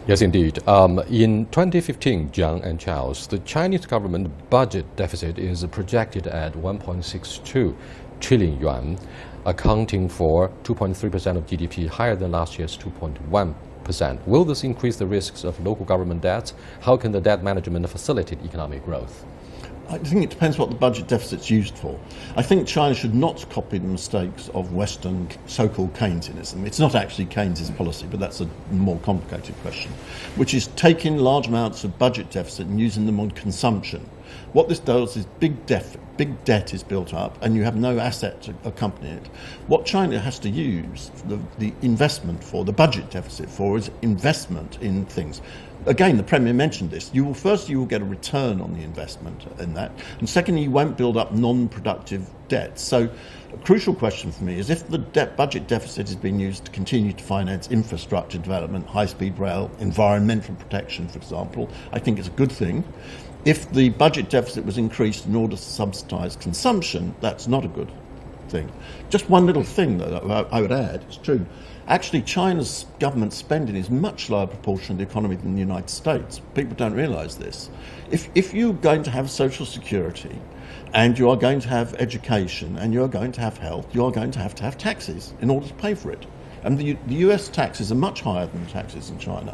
Yes, indeed. In 2015, Jiang and Charles, the Chinese government budget deficit is projected at 1.62 trillion yuan, accounting for 2.3% of GDP, higher than last year's 2.1%. Will this increase the risks of local government debt? How can the debt management facilitate economic growth? I think it depends what the budget deficit's used for. I think China should not copy the mistakes of Western so-called Keynesianism. It's not actually Keynes's policy, but that's a more complicated question, which is taking large amounts of budget deficit and using them on consumption. What this does is big debt is built up and you have no asset to accompany it. What China has to use the investment for, the budget deficit for, is investment in things. Again, the Premier mentioned this. You will get a return on the investment in that, and secondly, you won't build up non-productive debt. So a crucial question for me is if the budget deficit is being used to continue to finance infrastructure development, high-speed rail, environmental protection, for example, I think it's a good thing. If the budget deficit was increased in order to subsidise consumption, that's not a good thing. Just one little thing, though, I would add, it's true. Actually, China's government spending is much lower proportion of the economy than the United States. People don't realise this. If you're going to have social security, and you are going to have education, and you are going to have health, you are going to have taxes in order to pay for it. And the US taxes are much higher than the taxes in China.